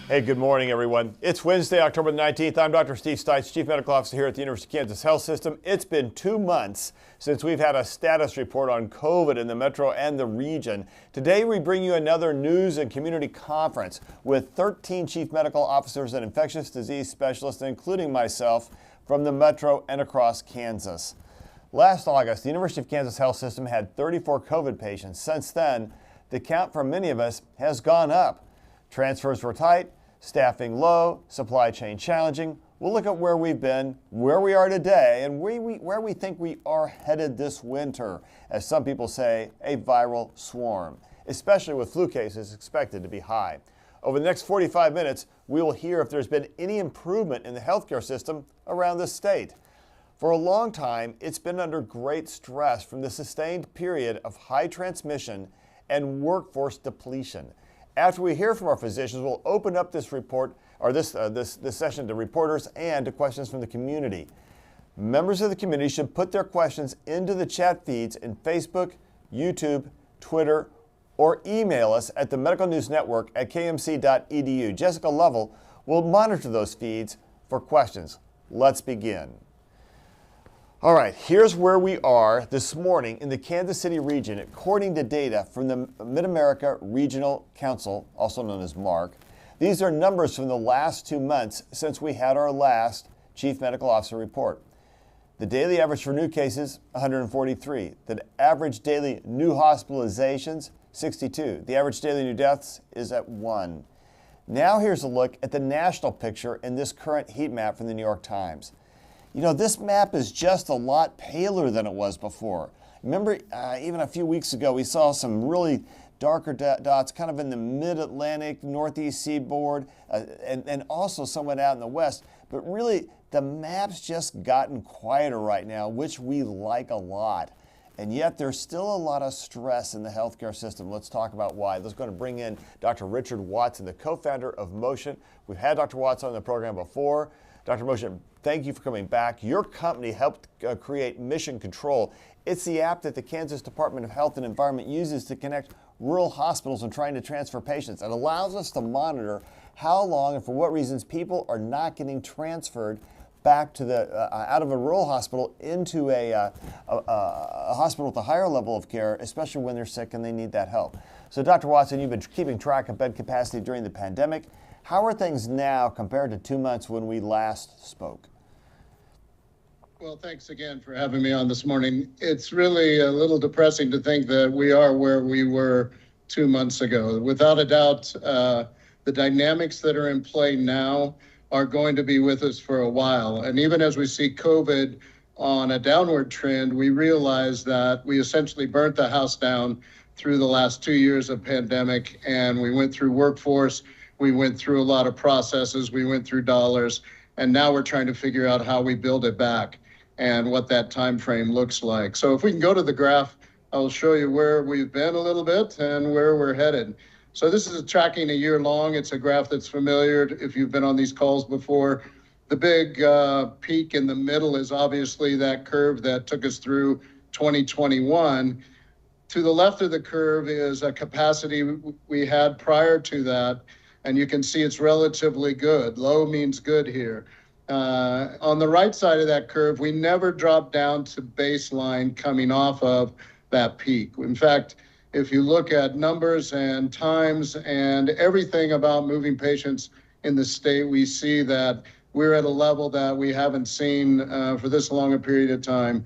Hey, good morning, everyone. It's Wednesday, October 19th. I'm Dr. Steve Stites, Chief Medical Officer here at the University of Kansas Health System. It's been 2 months since we've had a status report on COVID in the metro and the region. Today, we bring you another news and community conference with 13 chief medical officers and infectious disease specialists, including myself, from the metro and across Kansas. Last August, the University of Kansas Health System had 34 COVID patients. Since then, the count for many of us has gone up. Transfers were tight, staffing low, supply chain challenging. We'll look at where we've been, where we are today, and where we think we are headed this winter. As some people say, a viral swarm, especially with flu cases expected to be high. Over the next 45 minutes, we will hear if there's been any improvement in the healthcare system around the state. For a long time, it's been under great stress from the sustained period of high transmission and workforce depletion. After we hear from our physicians, we'll open up this report or this session to reporters and to questions from the community. Members of the community should put their questions into the chat feeds in Facebook, YouTube, Twitter, or email us at the Medical News Network at kmc.edu. Jessica Lovell will monitor those feeds for questions. Let's begin. All right, here's where we are this morning in the Kansas City region, according to data from the Mid-America Regional Council, also known as MARC. These are numbers from the last 2 months since we had our last Chief Medical Officer report. The daily average for new cases, 143. The average daily new hospitalizations, 62. The average daily new deaths is at 1. Now here's a look at the national picture in this current heat map from the New York Times. You know, this map is just a lot paler than it was before. Remember, even a few weeks ago, we saw some really darker dots kind of in the mid-Atlantic, northeast seaboard, and also somewhat out in the west. But really, the map's just gotten quieter right now, which we like a lot. And yet, there's still a lot of stress in the healthcare system. Let's talk about why. Let's go to bring in Dr. Richard Watson, the co-founder of Motion. We've had Dr. Watson on the program before. Dr. Motion, thank you for coming back. Your company helped create Mission Control. It's the app that the Kansas Department of Health and Environment uses to connect rural hospitals and trying to transfer patients. It allows us to monitor how long and for what reasons people are not getting transferred back to the out of a rural hospital into a hospital with a higher level of care, especially when they're sick and they need that help. So, Dr. Watson, you've been keeping track of bed capacity during the pandemic. How are things now compared to 2 months when we last spoke? Well, thanks again for having me on this morning. It's really a little depressing to think that we are where we were 2 months ago. Without a doubt, the dynamics that are in play now are going to be with us for a while. And even as we see COVID on a downward trend, we realize that we essentially burnt the house down through the last 2 years of pandemic, and we went through workforce. We went through a lot of processes, we went through dollars, and now we're trying to figure out how we build it back and what that time frame looks like. So if we can go to the graph, I'll show you where we've been a little bit and where we're headed. So this is tracking a year long. It's a graph that's familiar if you've been on these calls before. The big peak in the middle is obviously that curve that took us through 2021. To the left of the curve is a capacity we had prior to that. And you can see it's relatively good. Low means good here. On the right side of that curve, we never dropped down to baseline coming off of that peak. In fact, if you look at numbers and times and everything about moving patients in the state, we see that we're at a level that we haven't seen for this long a period of time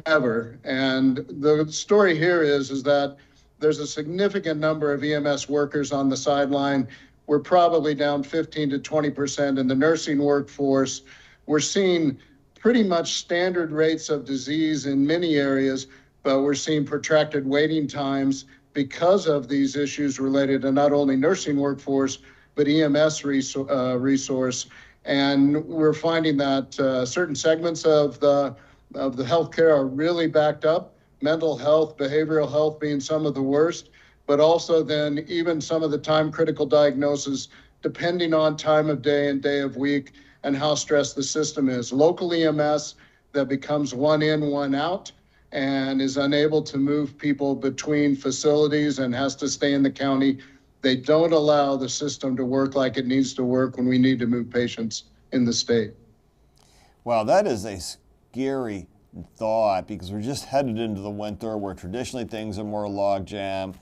ever. And the story here is that there's a significant number of EMS workers on the sideline. We're probably down 15 to 20% in the nursing workforce. We're seeing pretty much standard rates of disease in many areas, but we're seeing protracted waiting times because of these issues related to not only nursing workforce, but EMS resource. And we're finding that certain segments of the healthcare are really backed up, mental health, behavioral health being some of the worst, but also then even some of the time critical diagnosis, depending on time of day and day of week and how stressed the system is. Local EMS that becomes one in, one out, and is unable to move people between facilities and has to stay in the county They don't allow the system to work like it needs to work when we need to move patients in the state. Well, that is a scary thought because we're just headed into the winter where traditionally things are more logjam.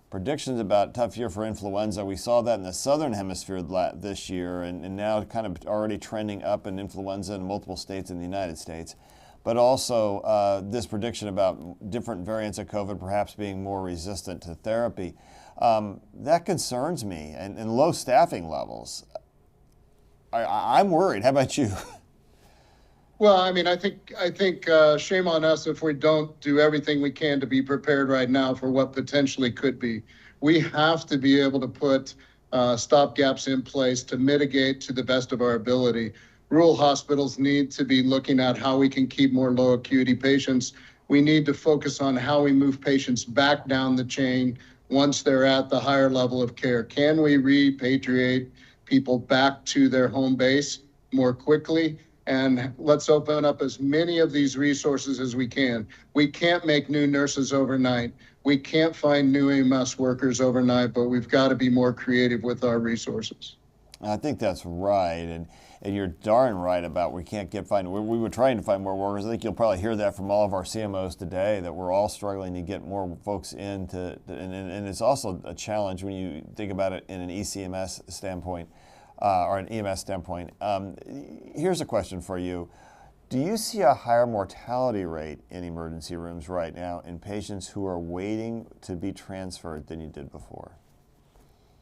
Predictions about a tough year for influenza. We saw that in the southern hemisphere this year, and now kind of already trending up in influenza in multiple states in the United States. But also this prediction about different variants of COVID perhaps being more resistant to therapy. That concerns me, and low staffing levels. I'm worried. How about you? Well, I mean, I think shame on us if we don't do everything we can to be prepared right now for what potentially could be. We have to be able to put stopgaps in place to mitigate to the best of our ability. Rural hospitals need to be looking at how we can keep more low acuity patients. We need to focus on how we move patients back down the chain once they're at the higher level of care. Can we repatriate people back to their home base more quickly? And let's open up as many of these resources as we can. We can't make new nurses overnight. We can't find new EMS workers overnight, but we've got to be more creative with our resources. I think that's right, and you're darn right about we were trying to find more workers. I think you'll probably hear that from all of our CMOs today, that we're all struggling to get more folks in, and it's also a challenge when you think about it in an ECMS standpoint. Or an EMS standpoint. Here's a question for you. Do you see a higher mortality rate in emergency rooms right now in patients who are waiting to be transferred than you did before?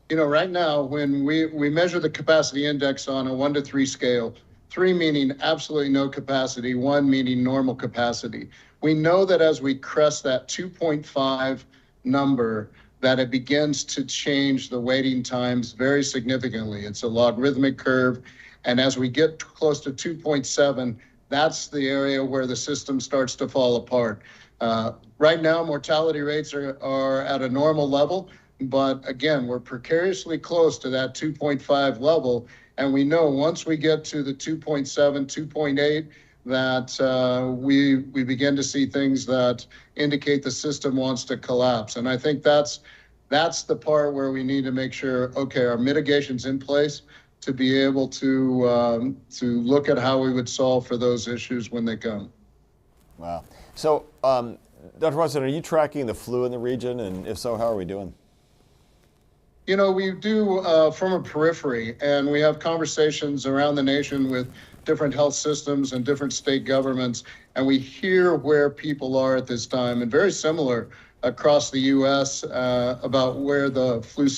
You know, right now, when we measure the capacity index on a 1 to 3 scale, 3 meaning absolutely no capacity, 1 meaning normal capacity, we know that as we crest that 2.5 number, that it begins to change the waiting times very significantly. It's a logarithmic curve. And as we get close to 2.7, that's the area where the system starts to fall apart. Right now, mortality rates are at a normal level. But again, we're precariously close to that 2.5 level. And we know once we get to the 2.7, 2.8, that we begin to see things that indicate the system wants to collapse. And I think that's the part where we need to make sure, okay, our mitigation's in place to be able to look at how we would solve for those issues when they come. Wow. So, Dr. Watson, are you tracking the flu in the region? And if so, how are we doing? You know, we do from a periphery, and we have conversations around the nation with different health systems and different state governments, and we hear where people are at this time, and very similar across the U.S. About where the flu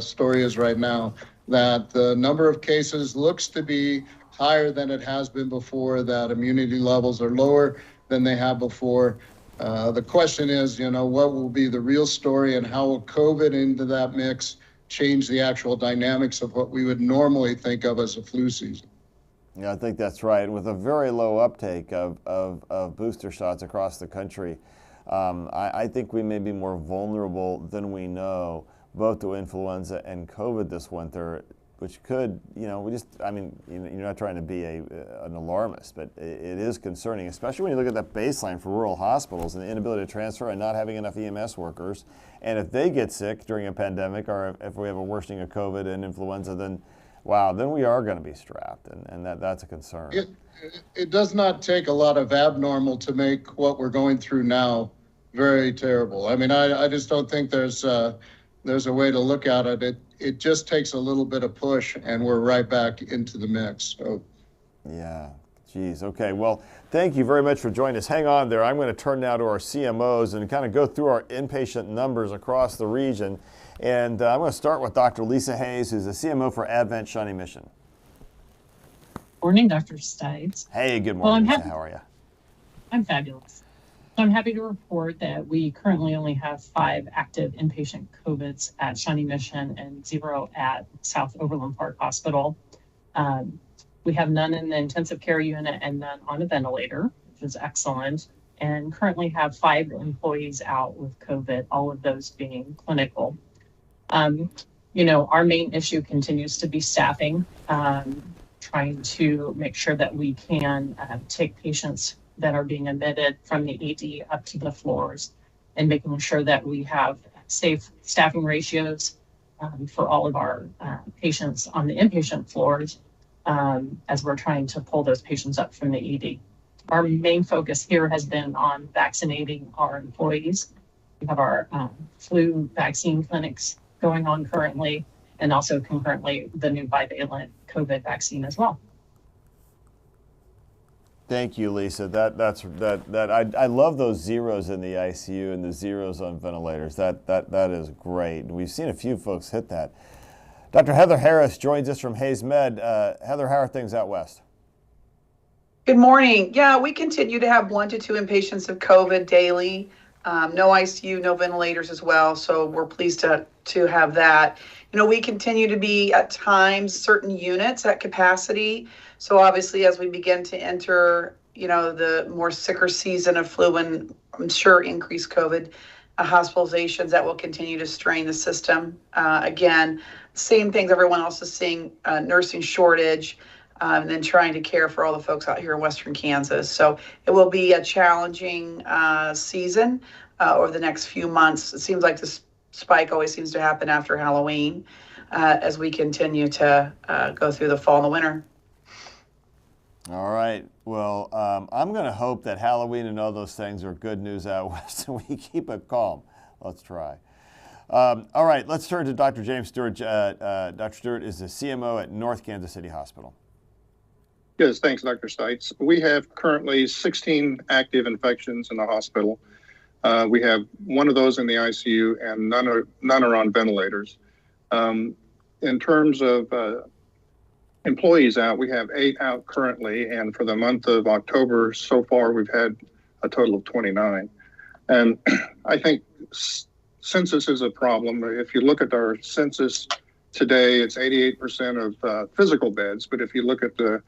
story is right now, that the number of cases looks to be higher than it has been before, that immunity levels are lower than they have before. The question is, you know, what will be the real story and how will COVID into that mix change the actual dynamics of what we would normally think of as a flu season? Yeah, I think that's right. With a very low uptake of booster shots across the country, I think we may be more vulnerable than we know, both to influenza and COVID this winter, which could, you know, you're not trying to be an alarmist, but it is concerning, especially when you look at that baseline for rural hospitals and the inability to transfer and not having enough EMS workers. And if they get sick during a pandemic, or if we have a worsening of COVID and influenza, then wow, then we are going to be strapped, and that's a concern. It does not take a lot of abnormal to make what we're going through now very terrible. I mean, I just don't think there's a way to look at it. It just takes a little bit of push, and we're right back into the mix. So. Yeah, geez. Okay, well, thank you very much for joining us. Hang on there. I'm going to turn now to our CMOs and kind of go through our inpatient numbers across the region. And I'm going to start with Dr. Lisa Hayes, who's the CMO for Advent Shawnee Mission. Morning, Dr. Stites. Hey, good morning, Lisa. How are you? I'm fabulous. So I'm happy to report that we currently only have 5 active inpatient COVIDs at Shawnee Mission and 0 at South Overland Park Hospital. We have none in the intensive care unit and none on a ventilator, which is excellent, and currently have 5 employees out with COVID, all of those being clinical. You know, our main issue continues to be staffing, trying to make sure that we can take patients that are being admitted from the ED up to the floors, and making sure that we have safe staffing ratios, for all of our patients on the inpatient floors as we're trying to pull those patients up from the ED. Our main focus here has been on vaccinating our employees. We have our flu vaccine clinics going on currently, and also concurrently the new bivalent COVID vaccine as well. Thank you, Lisa. I love those zeros in the ICU and the zeros on ventilators. That is great. We've seen a few folks hit that. Dr. Heather Harris joins us from Hayes Med. Heather, how are things out west? Good morning. Yeah, we continue to have 1 to 2 inpatients of COVID daily. No ICU, no ventilators as well. So we're pleased to have that. You know, we continue to be at times certain units at capacity. So obviously, as we begin to enter, you know, the more sicker season of flu and I'm sure increased COVID hospitalizations, that will continue to strain the system. Again, same things everyone else is seeing, nursing shortage, and then trying to care for all the folks out here in Western Kansas. So it will be a challenging season over the next few months. It seems like this spike always seems to happen after Halloween as we continue to go through the fall and the winter. All right. Well, I'm going to hope that Halloween and all those things are good news out west and we keep it calm. Let's try. All right. Let's turn to Dr. James Stewart. Dr. Stewart is the CMO at North Kansas City Hospital. Yes, thanks, Dr. Stites. We have currently 16 active infections in the hospital. We have 1 of those in the ICU and none are on ventilators. In terms of employees out, we have 8 out currently, and for the month of October so far, we've had a total of 29. And I think census is a problem. If you look at our census today, it's 88% of physical beds, but if you look at the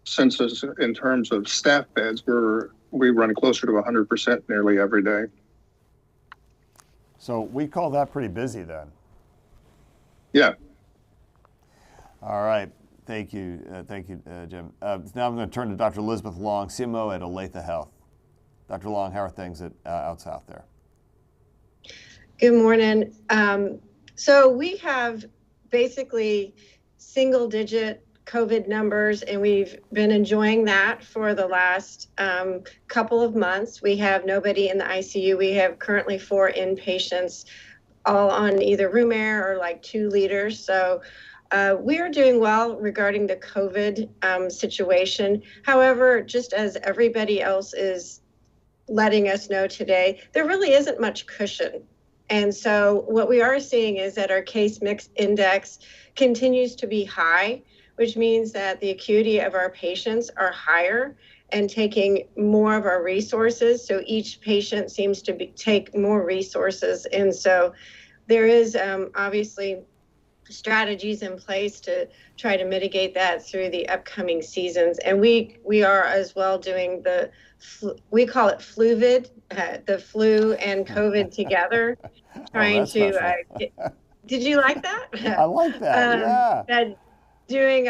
census in terms of staff beds, we run closer to 100% nearly every day. So we call that pretty busy then. Yeah. All right. Thank you, Jim. Now I'm going to turn to Dr. Elizabeth Long, CMO at Olathe Health. Dr. Long, how are things out south there? Good morning. So we have basically single-digit COVID numbers, and we've been enjoying that for the last couple of months. We have nobody in the ICU. We have currently 4 inpatients, all on either room air or like 2 liters. So we are doing well regarding the COVID situation. However, just as everybody else is letting us know today, there really isn't much cushion. And so what we are seeing is that our case mix index continues to be high, which means that the acuity of our patients are higher and taking more of our resources. So each patient seems to take more resources. And so there is obviously strategies in place to try to mitigate that through the upcoming seasons. And we are as well doing we call it FluVid, the flu and COVID together, trying to, did you like that? I like that, yeah. Doing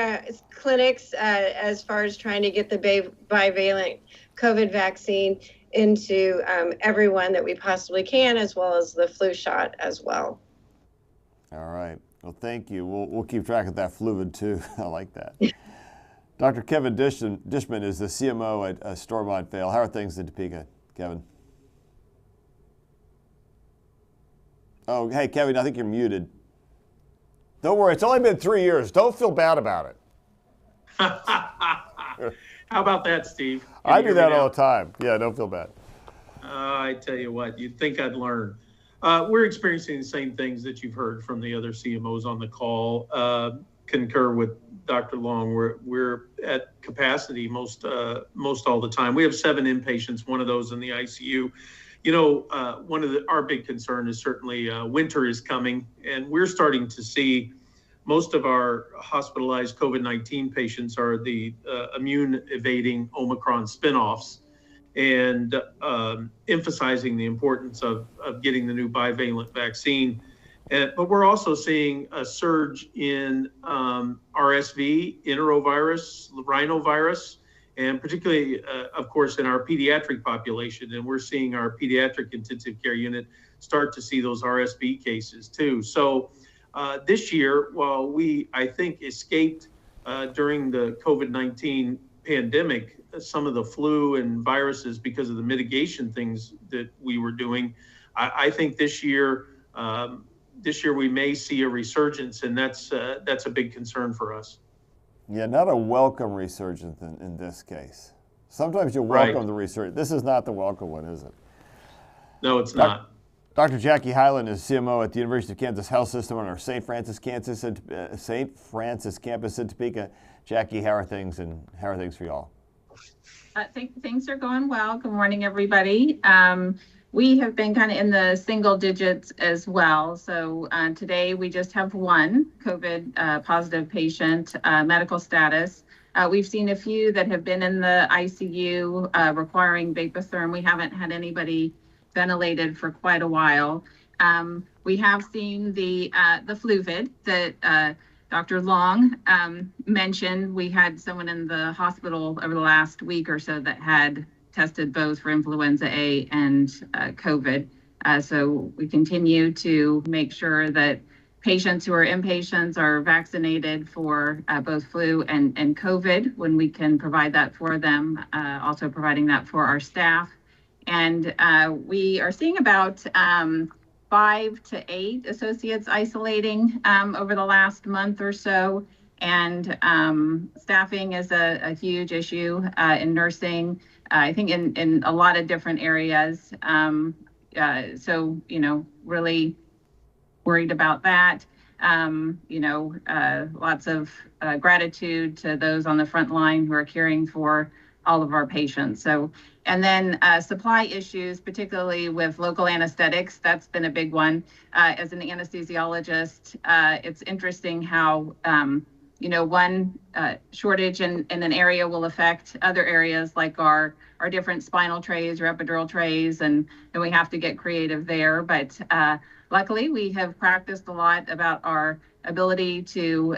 clinics as far as trying to get the bivalent COVID vaccine into everyone that we possibly can, as well as the flu shot as well. All right. Well, thank you. We'll keep track of that FluVid too. I like that. Dr. Kevin Dishman is the CMO at Stormont Vale. How are things in Topeka, Kevin? Oh, hey, Kevin, I think you're muted. Don't worry, it's only been 3 years. Don't feel bad about it. How about that, Steve? I do that all the time. Yeah, don't feel bad. I tell you what, you'd think I'd learn. We're experiencing the same things that you've heard from the other CMOs on the call. Concur with Dr. Long. We're at capacity most all the time. We have 7 inpatients, 1 of those in the ICU. You know, our big concern is certainly winter is coming, and we're starting to see most of our hospitalized COVID-19 patients are the immune evading Omicron spinoffs, and emphasizing the importance of getting the new bivalent vaccine. But we're also seeing a surge in RSV, enterovirus, rhinovirus, and particularly, of course, in our pediatric population. And we're seeing our pediatric intensive care unit start to see those RSV cases too. So This year, while we, I think, escaped during the COVID-19 pandemic some of the flu and viruses because of the mitigation things that we were doing, I think this year we may see a resurgence, and that's a big concern for us. Yeah, not a welcome resurgence in this case. Sometimes you welcome the resurgence. This is not the welcome one, is it? No, it's not. Dr. Jackie Hyland is CMO at the University of Kansas Health System on our St. Francis campus in Topeka. Jackie, how are things for y'all? Things are going well. Good morning, everybody. We have been kind of in the single digits as well. So today we just have one COVID positive patient, medical status. We've seen a few that have been in the ICU requiring vapotherm. We haven't had anybody ventilated for quite a while. We have seen the flu vid that Dr. Long mentioned. We had someone in the hospital over the last week or so that had tested both for influenza A and COVID. So we continue to make sure that patients who are inpatients are vaccinated for both flu and COVID when we can provide that for them, also providing that for our staff. And we are seeing about 5 to 8 associates isolating over the last month or so. And staffing is a huge issue in nursing, I think in a lot of different areas. So, really worried about that. Lots of gratitude to those on the front line who are caring for all of our patients. So, and then supply issues, particularly with local anesthetics, that's been a big one. As an anesthesiologist, it's interesting how, one shortage in an area will affect other areas like our different spinal trays or epidural trays, and we have to get creative there. But luckily, we have practiced a lot about our ability to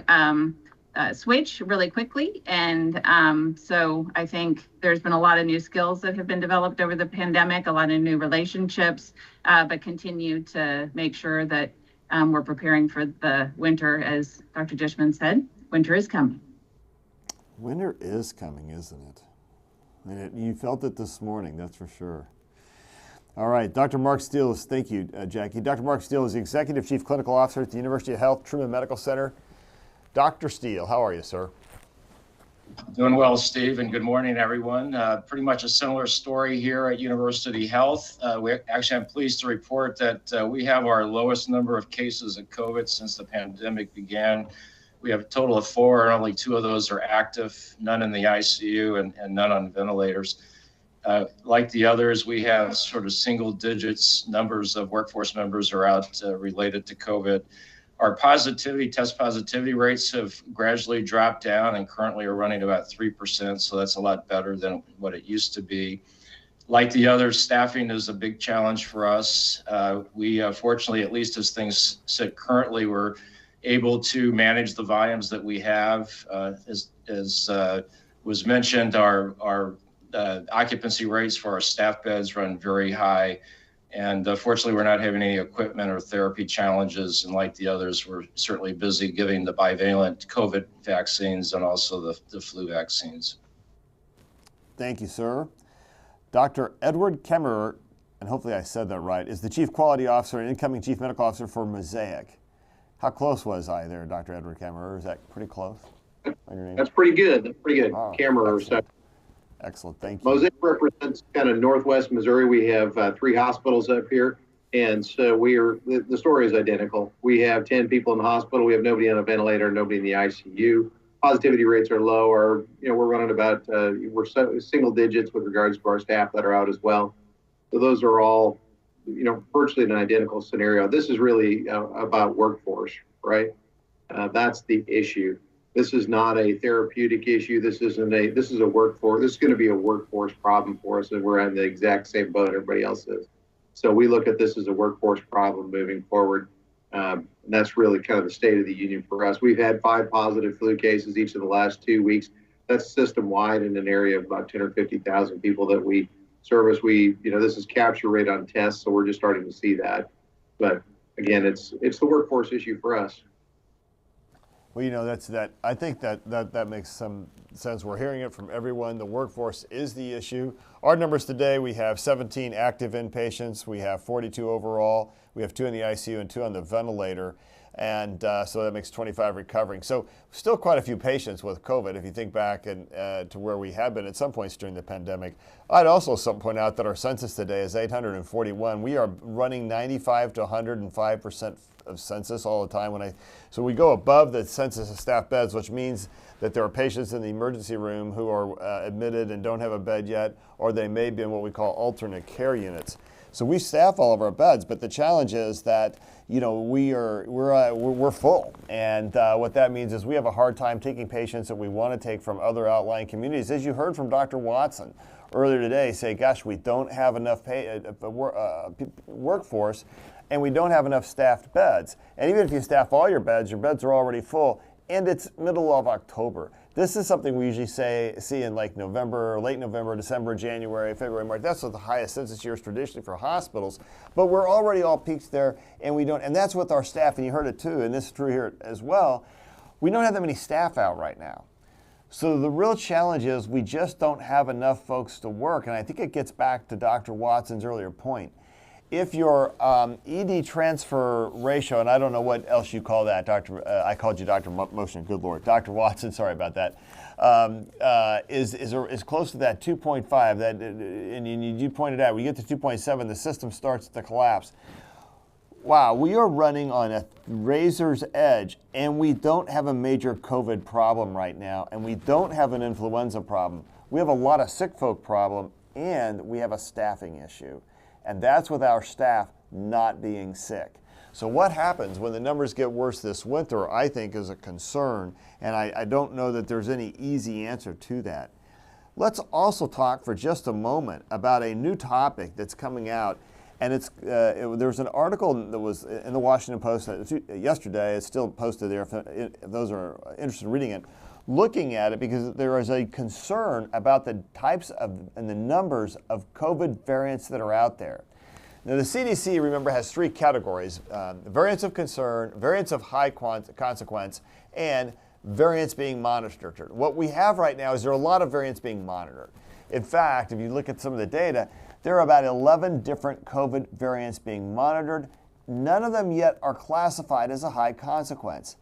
switch really quickly. And so I think there's been a lot of new skills that have been developed over the pandemic, a lot of new relationships, but continue to make sure that we're preparing for the winter. As Dr. Dishman said, winter is coming. Winter is coming, isn't it? And you felt it this morning, that's for sure. All right, Dr. Mark Steele thank you, Jackie. Dr. Mark Steele is the Executive Chief Clinical Officer at the University of Health Truman Medical Center. Dr. Steele, how are you, sir? Doing well, Steve, and good morning, everyone. Pretty much a similar story here at University Health. I'm pleased to report that we have our lowest number of cases of COVID since the pandemic began. We have a total of 4, and only 2 of those are active, none in the ICU and none on ventilators. Like the others, we have sort of single digits numbers of workforce members are out related to COVID. Our test positivity rates have gradually dropped down and currently are running about 3%. So that's a lot better than what it used to be. Like the others, staffing is a big challenge for us. We fortunately, at least as things sit currently, we're able to manage the volumes that we have. As was mentioned, our occupancy rates for our staff beds run very high. And fortunately, we're not having any equipment or therapy challenges. And like the others, we're certainly busy giving the bivalent COVID vaccines and also the flu vaccines. Thank you, sir. Dr. Edward Kemmerer, and hopefully I said that right, is the Chief Quality Officer and incoming Chief Medical Officer for Mosaic. How close was I there, Dr. Edward Kemmerer? Is that pretty close on your name? That's pretty good. That's pretty good. Oh, Kemmerer. Excellent, thank you. Mosaic represents kind of Northwest Missouri. We have 3 hospitals up here. And so the story is identical. We have 10 people in the hospital. We have nobody on a ventilator, nobody in the ICU. Positivity rates are low, or, we're running about, we're single digits with regards to our staff that are out as well. So those are all, virtually an identical scenario. This is really about workforce, right? That's the issue. This is not a therapeutic issue. This is a workforce. This is going to be a workforce problem for us, and we're on the exact same boat everybody else is. So we look at this as a workforce problem moving forward. And that's really kind of the state of the union for us. We've had 5 positive flu cases each of the last 2 weeks. That's system-wide in an area of about 250,000 people that we service. This is capture rate on tests, so we're just starting to see that. But again, it's the workforce issue for us. Well, I think that makes some sense. We're hearing it from everyone. The workforce is the issue. Our numbers today, we have 17 active inpatients. We have 42 overall. We have 2 in the ICU and 2 on the ventilator. And so that makes 25 recovering. So still quite a few patients with COVID if you think back to where we had been at some points during the pandemic. I'd also point out that our census today is 841. We are running 95 to 105% of census all the time. So we go above the census of staff beds, which means that there are patients in the emergency room who are admitted and don't have a bed yet, or they may be in what we call alternate care units. So we staff all of our beds, but the challenge is that we're full, and what that means is we have a hard time taking patients that we want to take from other outlying communities. As you heard from Dr. Watson earlier today, say, gosh, we don't have enough workforce, and we don't have enough staffed beds. And even if you staff all your beds are already full, and it's middle of October. This is something we usually see in like November, late November, December, January, February, March. That's what the highest census years traditionally for hospitals. But we're already all peaked there, and that's with our staff, and you heard it too, and this is true here as well. We don't have that many staff out right now. So the real challenge is we just don't have enough folks to work, and I think it gets back to Dr. Watson's earlier point. If your ED transfer ratio, and I don't know what else you call that, Doctor, I called you Dr. Motion, good Lord. Dr. Watson, sorry about that, is close to that 2.5, and you pointed out, when you get to 2.7, the system starts to collapse. Wow, we are running on a razor's edge, and we don't have a major COVID problem right now, and we don't have an influenza problem. We have a lot of sick folk problem, and we have a staffing issue. And that's with our staff not being sick. So what happens when the numbers get worse this winter, I think, is a concern, and I don't know that there's any easy answer to that. Let's also talk for just a moment about a new topic that's coming out, and there's an article that was in the Washington Post yesterday. It's still posted there if those are interested in reading it, looking at it because there is a concern about the types of and the numbers of COVID variants that are out there. Now, the CDC, remember, has 3 categories: variants of concern, variants of high consequence, and variants being monitored. What we have right now is there are a lot of variants being monitored. In fact, if you look at some of the data, there are about 11 different COVID variants being monitored. None of them yet are classified as a high consequence.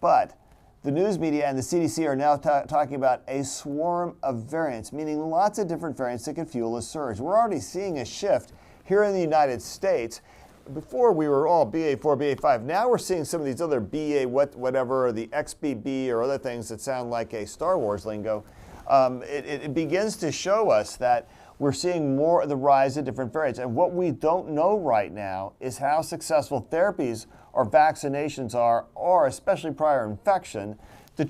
But the news media and the CDC are now talking about a swarm of variants, meaning lots of different variants that can fuel a surge. We're already seeing a shift here in the United States. Before we were all BA4, BA5. Now we're seeing some of these other BA whatever, or the XBB or other things that sound like a Star Wars lingo. It begins to show us that we're seeing more of the rise of different variants. And what we don't know right now is how successful therapies or vaccinations are, or especially prior infection, to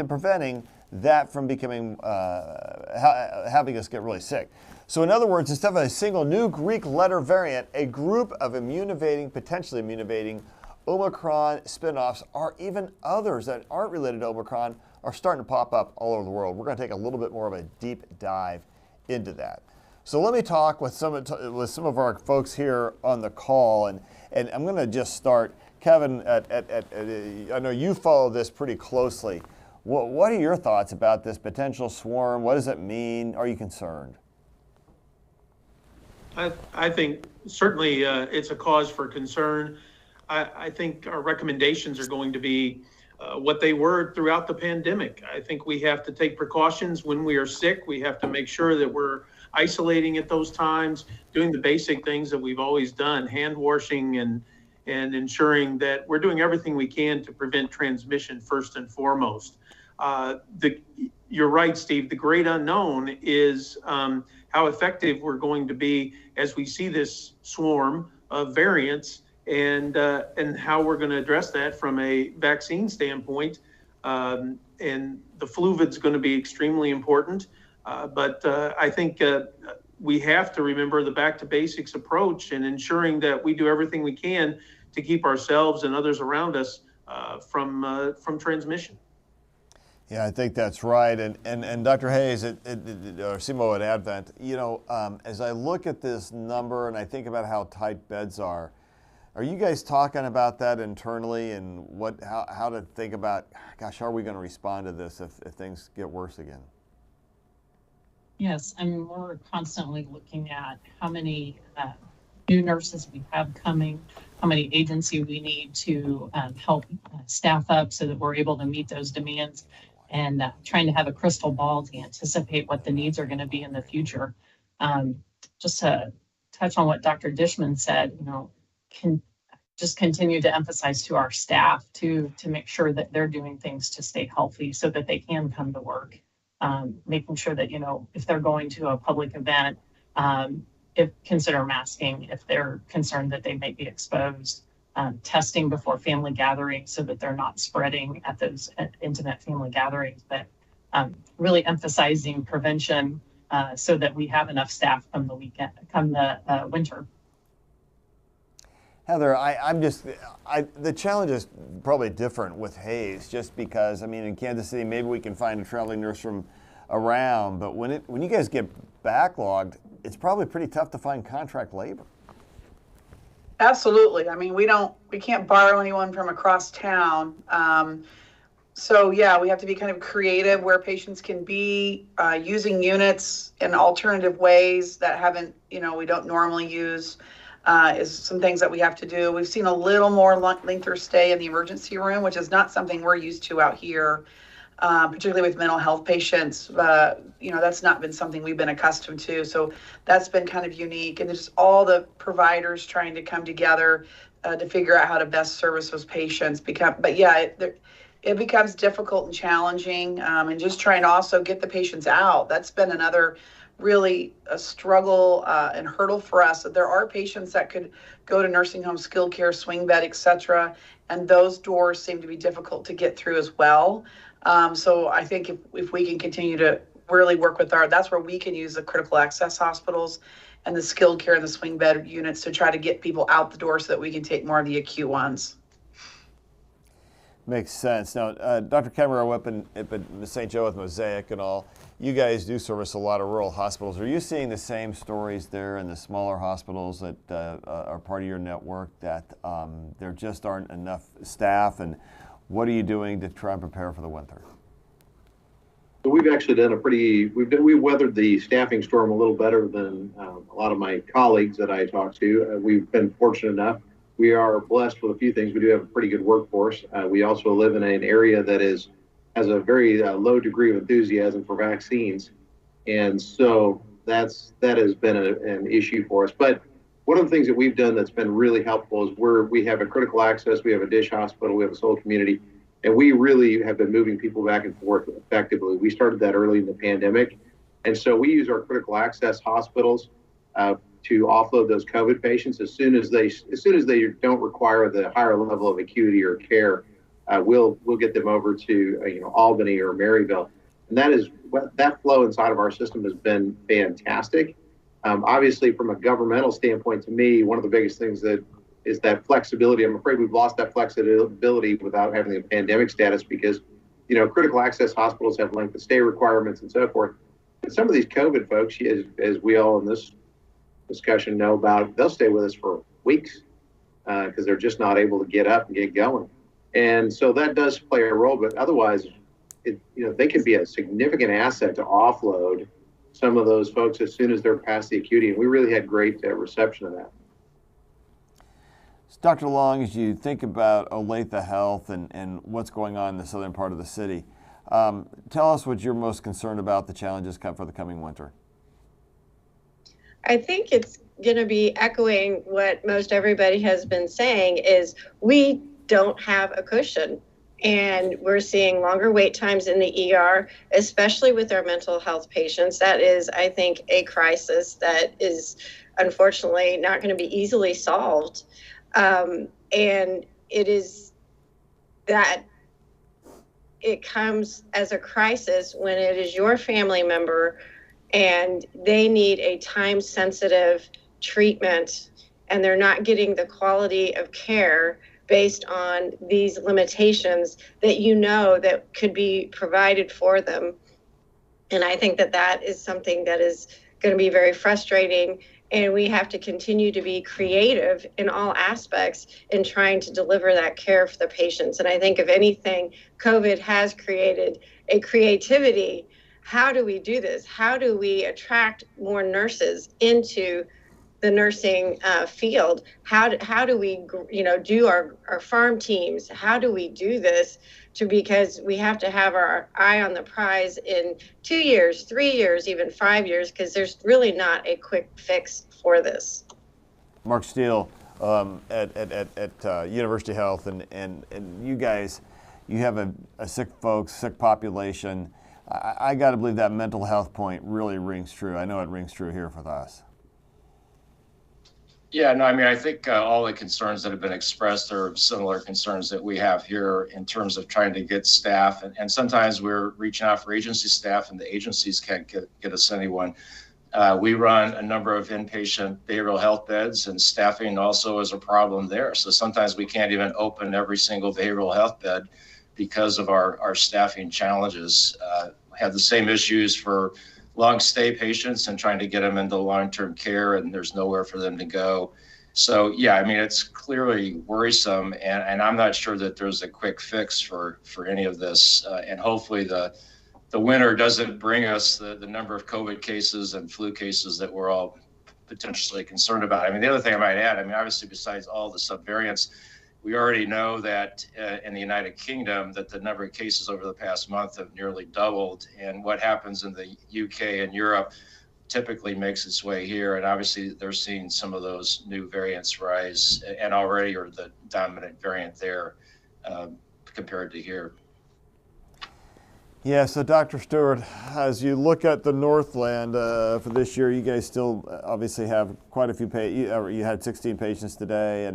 preventing that from becoming, having us get really sick. So in other words, instead of a single new Greek letter variant, a group of potentially immune-evading Omicron spin-offs, or even others that aren't related to Omicron, are starting to pop up all over the world. We're going to take a little bit more of a deep dive into that. So let me talk with some of our folks here on the call, and I'm going to just start. Kevin, I know you follow this pretty closely. What are your thoughts about this potential swarm? What does it mean? Are you concerned? I think certainly it's a cause for concern. I think our recommendations are going to be what they were throughout the pandemic. I think we have to take precautions when we are sick. We have to make sure that we're isolating at those times, doing the basic things that we've always done, hand washing and ensuring that we're doing everything we can to prevent transmission first and foremost. You're right, Steve. The great unknown is how effective we're going to be as we see this swarm of variants, and how we're going to address that from a vaccine standpoint. And the fluvid's going to be extremely important. But I think we have to remember the back to basics approach and ensuring that we do everything we can to keep ourselves and others around us from transmission. Yeah, I think that's right. And Dr. Hayes, or Simo at Advent, as I look at this number and I think about how tight beds are, Are you guys talking about that internally and how to think about, gosh, how are we going to respond to this if things get worse again? Yes, and we're constantly looking at how many new nurses we have coming, how many agency we need to help staff up so that we're able to meet those demands, and trying to have a crystal ball to anticipate what the needs are going to be in the future. Just to touch on what Dr. Dishman said, can just continue to emphasize to our staff to make sure that they're doing things to stay healthy so that they can come to work. Making sure that, if they're going to a public event, if consider masking if they're concerned that they may be exposed, testing before family gatherings so that they're not spreading at those intimate family gatherings, but really emphasizing prevention so that we have enough staff come the winter. Heather, the challenge is probably different with Hayes, just because, in Kansas City, maybe we can find a traveling nurse from around, but when you guys get backlogged, it's probably pretty tough to find contract labor. Absolutely. We can't borrow anyone from across town. So yeah, we have to be kind of creative where patients can be, using units in alternative ways that we don't normally use. Is some things that we have to do. We've seen a little more lengthier stay in the emergency room, which is not something we're used to out here, particularly with mental health patients. That's not been something we've been accustomed to. So that's been kind of unique. And just all the providers trying to come together to figure out how to best service those patients. It becomes difficult and challenging, and just trying to also get the patients out. That's been another really a struggle and hurdle for us. That there are patients that could go to nursing home, skilled care, swing bed, etc., and those doors seem to be difficult to get through as well. So I think if we can continue to really work with that's where we can use the critical access hospitals and the skilled care and the swing bed units to try to get people out the door so that we can take more of the acute ones. Makes sense. Now, Dr. Kemmerer up in St. Joe with Mosaic and all, you guys do service a lot of rural hospitals. Are you seeing the same stories there in the smaller hospitals that are part of your network, that there just aren't enough staff? And what are you doing to try and prepare for the winter? So we've actually done we weathered the staffing storm a little better than a lot of my colleagues that I talk to. We've been fortunate enough. We are blessed with a few things. We do have a pretty good workforce. We also live in an area that has a very low degree of enthusiasm for vaccines. And so that has been an issue for us. But one of the things that we've done that's been really helpful is we have a critical access, we have a dish hospital, we have a soul community, and we really have been moving people back and forth effectively. We started that early in the pandemic. And so we use our critical access hospitals to offload those COVID patients as soon as they don't require the higher level of acuity or care. We'll get them over to Albany or Maryville, and that flow inside of our system has been fantastic. Obviously, from a governmental standpoint, to me, one of the biggest things is that flexibility. I'm afraid we've lost that flexibility without having the pandemic status, because critical access hospitals have length of stay requirements and so forth. And some of these COVID folks, as we all in this discussion know about, they'll stay with us for weeks because they're just not able to get up and get going. And so that does play a role, but otherwise, they can be a significant asset to offload some of those folks as soon as they're past the acuity. And we really had great reception of that. So Dr. Long, as you think about Olathe Health and what's going on in the southern part of the city, tell us what you're most concerned about the challenges for the coming winter. I think it's going to be echoing what most everybody has been saying, is we don't have a cushion, and we're seeing longer wait times in the ER, especially with our mental health patients. That is, I think, a crisis that is unfortunately not going to be easily solved. And it is that it comes as a crisis when it is your family member and they need a time-sensitive treatment, and they're not getting the quality of care based on these limitations that could be provided for them. And I think that is something that is going to be very frustrating and we have to continue to be creative in all aspects in trying to deliver that care for the patients. And I think if anything, COVID has created a creativity. How do we do this? How do we attract more nurses into the nursing field? How do we, do our farm teams? How do we do this? Because we have to have our eye on the prize in 2 years, 3 years, even 5 years, because there's really not a quick fix for this. Mark Steele at University Health, and you guys, you have a sick population. I got to believe that mental health point really rings true. I know it rings true here with us. Yeah, no, I mean, I think all the concerns that have been expressed are similar concerns that we have here in terms of trying to get staff. And sometimes we're reaching out for agency staff and the agencies can't get us anyone. We run a number of inpatient behavioral health beds, and staffing also is a problem there. So sometimes we can't even open every single behavioral health bed because of our staffing challenges. Have the same issues for long stay patients and trying to get them into long-term care, and there's nowhere for them to go. So yeah, I mean, it's clearly worrisome, and I'm not sure that there's a quick fix for any of this. And hopefully the winter doesn't bring us the number of COVID cases and flu cases that we're all potentially concerned about. I mean, the other thing I might add, I mean, obviously besides all the subvariants, we already know that in the United Kingdom that the number of cases over the past month have nearly doubled, and what happens in the UK and Europe typically makes its way here, and obviously they're seeing some of those new variants rise and already are the dominant variant there compared to here. Yeah, so Dr. Stewart, as you look at the Northland for this year, you guys still obviously have quite a few you had 16 patients today,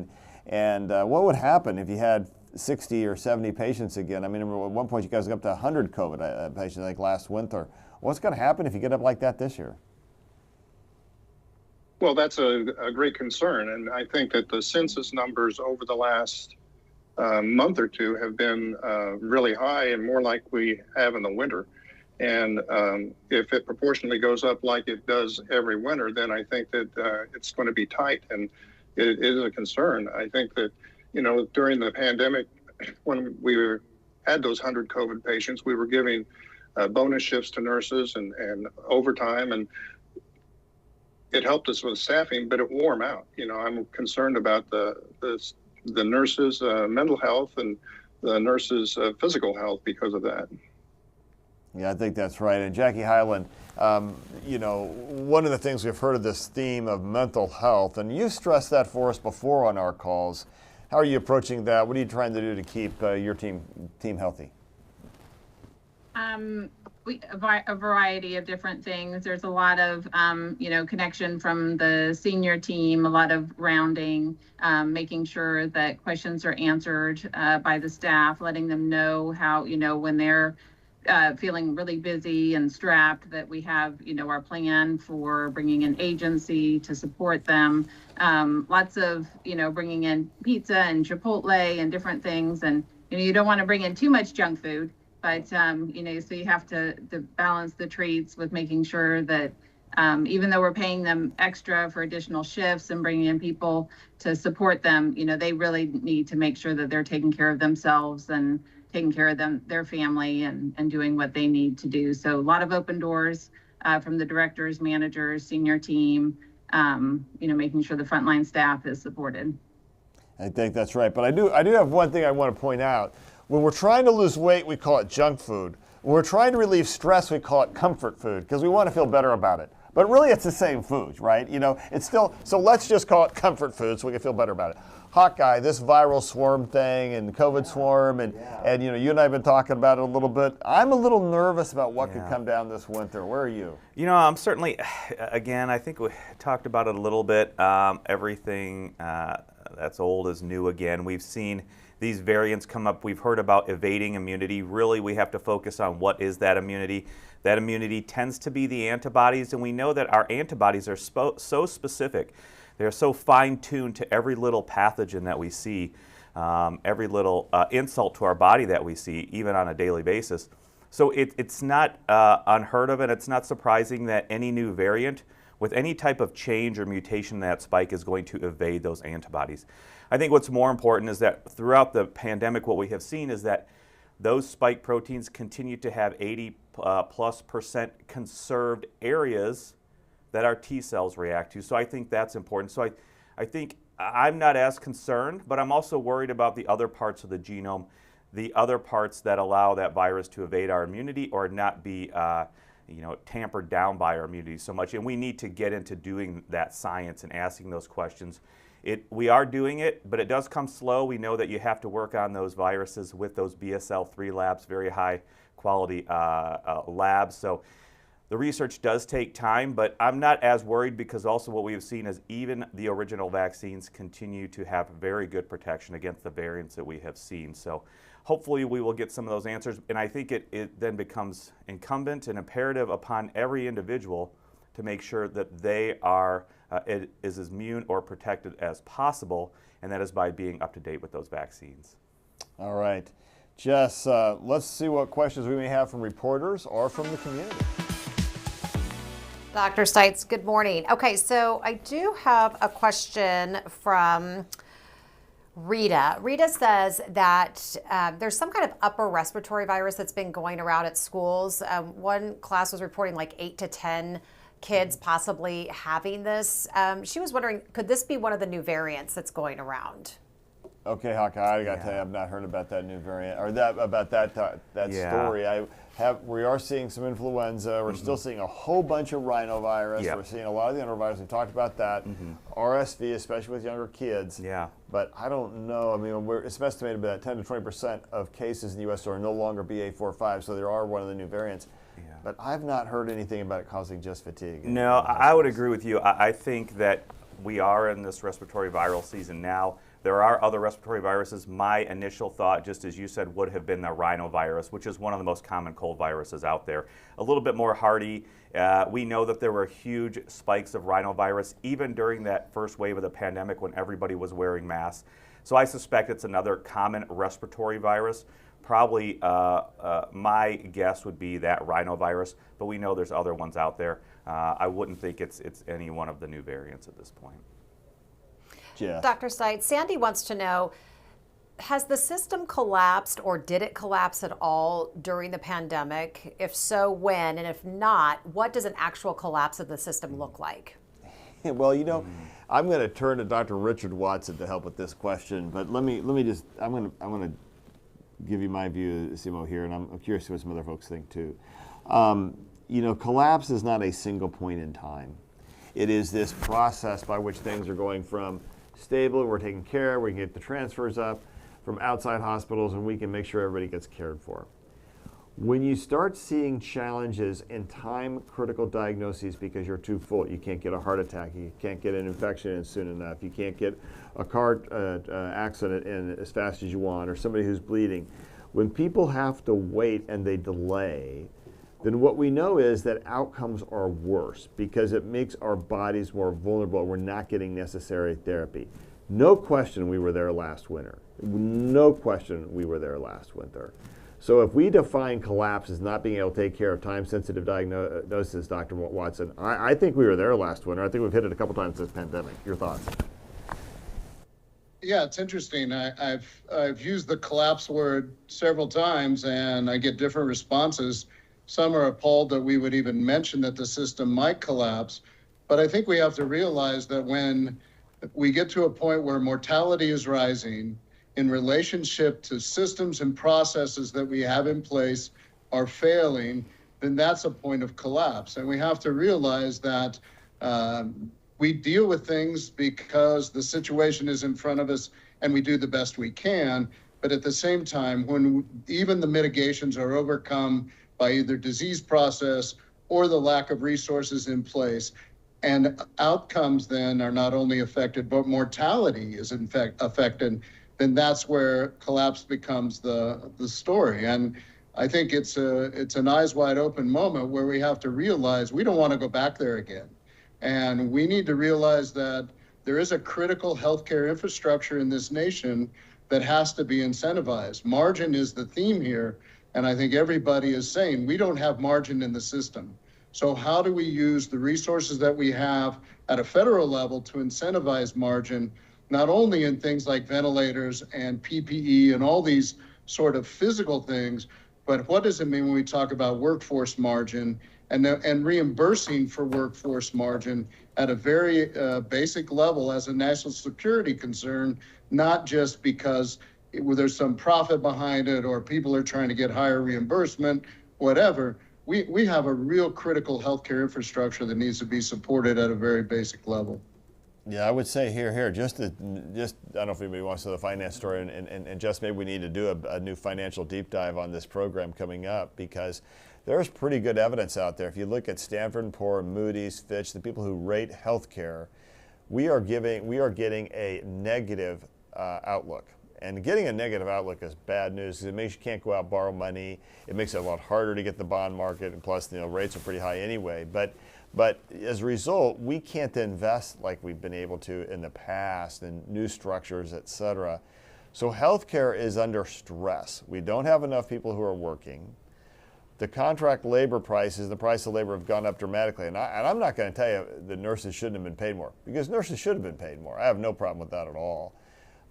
and what would happen if you had 60 or 70 patients again? I mean, at one point you guys got up to 100 COVID patients like last winter. What's going to happen if you get up like that this year? Well, that's a great concern. And I think that the census numbers over the last month or two have been really high and more like we have in the winter. And if it proportionally goes up like it does every winter, then I think that it's going to be tight. And it is a concern. I think that, during the pandemic, when we had those 100 COVID patients, we were giving bonus shifts to nurses and overtime, and it helped us with staffing, but it wore them out. I'm concerned about the nurses' mental health and the nurses' physical health because of that. Yeah, I think that's right. And Jackie Hyland, one of the things we've heard of this theme of mental health, and you stressed that for us before on our calls. How are you approaching that? What are you trying to do to keep your team healthy? A variety of different things. There's a lot of, connection from the senior team, a lot of rounding, making sure that questions are answered by the staff, letting them know how, when they're feeling really busy and strapped, that we have, our plan for bringing in agency to support them. Lots of, bringing in pizza and Chipotle and different things. And, you don't want to bring in too much junk food, but, so you have to balance the treats with making sure that even though we're paying them extra for additional shifts and bringing in people to support them, they really need to make sure that they're taking care of themselves and taking care of their family and doing what they need to do. So a lot of open doors from the directors, managers, senior team, making sure the frontline staff is supported. I think that's right. But I do have one thing I want to point out. When we're trying to lose weight, we call it junk food. When we're trying to relieve stress, we call it comfort food because we want to feel better about it. But really, it's the same food, right? It's still, so let's just call it comfort food so we can feel better about it. Hawkeye, this viral swarm thing and COVID swarm, and you and I have been talking about it a little bit. I'm a little nervous about what could come down this winter. Where are you? I'm certainly, again, I think we talked about it a little bit. Everything that's old is new again. We've seen these variants come up. We've heard about evading immunity. Really, we have to focus on what is that immunity. That immunity tends to be the antibodies, and we know that our antibodies are so specific. They're so fine-tuned to every little pathogen that we see, every little insult to our body that we see, even on a daily basis. So it's not unheard of, and it's not surprising that any new variant with any type of change or mutation in that spike is going to evade those antibodies. I think what's more important is that throughout the pandemic, what we have seen is that those spike proteins continue to have 80+% conserved areas that our T cells react to. So I think that's important. So I think I'm not as concerned, but I'm also worried about the other parts of the genome, the other parts that allow that virus to evade our immunity or not be tampered down by our immunity so much. And we need to get into doing that science and asking those questions. We are doing it, but it does come slow. We know that you have to work on those viruses with those BSL-3 labs, very high quality labs. So the research does take time, but I'm not as worried because also what we have seen is even the original vaccines continue to have very good protection against the variants that we have seen. So hopefully we will get some of those answers, and I think it then becomes incumbent and imperative upon every individual to make sure that they are as immune or protected as possible, and that is by being up to date with those vaccines. All right. Jess, let's see what questions we may have from reporters or from the community. Dr. Stites, good morning. Okay, so I do have a question from Rita. Rita says that there's some kind of upper respiratory virus that's been going around at schools. One class was reporting like 8 to 10 kids possibly having this. She was wondering, could this be one of the new variants that's going around? Okay, Hawkeye, I got to tell you, I've not heard about that new variant or about that story. We are seeing some influenza. We're still seeing a whole bunch of rhinovirus. Yep. We're seeing a lot of the enterovirus. We've talked about that. RSV, especially with younger kids. Yeah. But I don't know. I mean, it's estimated that 10 to 20% of cases in the U.S. are no longer BA.4/5, so there are one of the new variants. Yeah. But I've not heard anything about it causing just fatigue. No, I would agree with you. I think that we are in this respiratory viral season now. There are other respiratory viruses. My initial thought, just as you said, would have been the rhinovirus, which is one of the most common cold viruses out there. A little bit more hardy. We know that there were huge spikes of rhinovirus even during that first wave of the pandemic when everybody was wearing masks. So I suspect it's another common respiratory virus. Probably my guess would be that rhinovirus, but we know there's other ones out there. I wouldn't think it's any one of the new variants at this point. Yeah. Dr. Stites, Sandy wants to know, has the system collapsed or did it collapse at all during the pandemic? If so, when? And if not, what does an actual collapse of the system look like? Well, I'm going to turn to Dr. Richard Watson to help with this question, but let me just, I'm going to give you my view, Simo, here, and I'm curious what some other folks think too. Collapse is not a single point in time. It is this process by which things are going from stable, we're taking care, we can get the transfers up from outside hospitals, and we can make sure everybody gets cared for. When you start seeing challenges in time-critical diagnoses because you're too full, you can't get a heart attack, you can't get an infection in soon enough, you can't get a car accident in as fast as you want, or somebody who's bleeding. When people have to wait and they delay, then what we know is that outcomes are worse because it makes our bodies more vulnerable. We're not getting necessary therapy. No question we were there last winter. No question we were there last winter. So if we define collapse as not being able to take care of time-sensitive diagnosis, Dr. Watson, I think we were there last winter. I think we've hit it a couple times this pandemic. Your thoughts? Yeah, it's interesting. I've used the collapse word several times, and I get different responses. Some are appalled that we would even mention that the system might collapse. But I think we have to realize that when we get to a point where mortality is rising in relationship to systems and processes that we have in place are failing, then that's a point of collapse. And we have to realize that we deal with things because the situation is in front of us and we do the best we can. But at the same time, when even the mitigations are overcome by either disease process or the lack of resources in place, and outcomes then are not only affected, but mortality is in fact affected, then that's where collapse becomes the story. And I think it's an eyes wide open moment where we have to realize we don't want to go back there again. And we need to realize that there is a critical healthcare infrastructure in this nation that has to be incentivized. Margin is the theme here. And I think everybody is saying we don't have margin in the system. So how do we use the resources that we have at a federal level to incentivize margin, not only in things like ventilators and PPE and all these sort of physical things, but what does it mean when we talk about workforce margin and reimbursing for workforce margin at a very basic level as a national security concern, not just because there's some profit behind it or people are trying to get higher reimbursement, whatever. We have a real critical healthcare infrastructure that needs to be supported at a very basic level. Yeah, I would say here, just I don't know if anybody wants to know the finance story, and just maybe we need to do a new financial deep dive on this program coming up, because there's pretty good evidence out there. If you look at Standard & Poor's, Moody's, Fitch, the people who rate healthcare, we are getting a negative outlook. And getting a negative outlook is bad news, because it makes you can't go out and borrow money. It makes it a lot harder to get the bond market, and plus, rates are pretty high anyway. But as a result, we can't invest like we've been able to in the past in new structures, et cetera. So healthcare is under stress. We don't have enough people who are working. The contract labor prices, the price of labor, have gone up dramatically. And I'm not going to tell you the nurses shouldn't have been paid more, because nurses should have been paid more. I have no problem with that at all.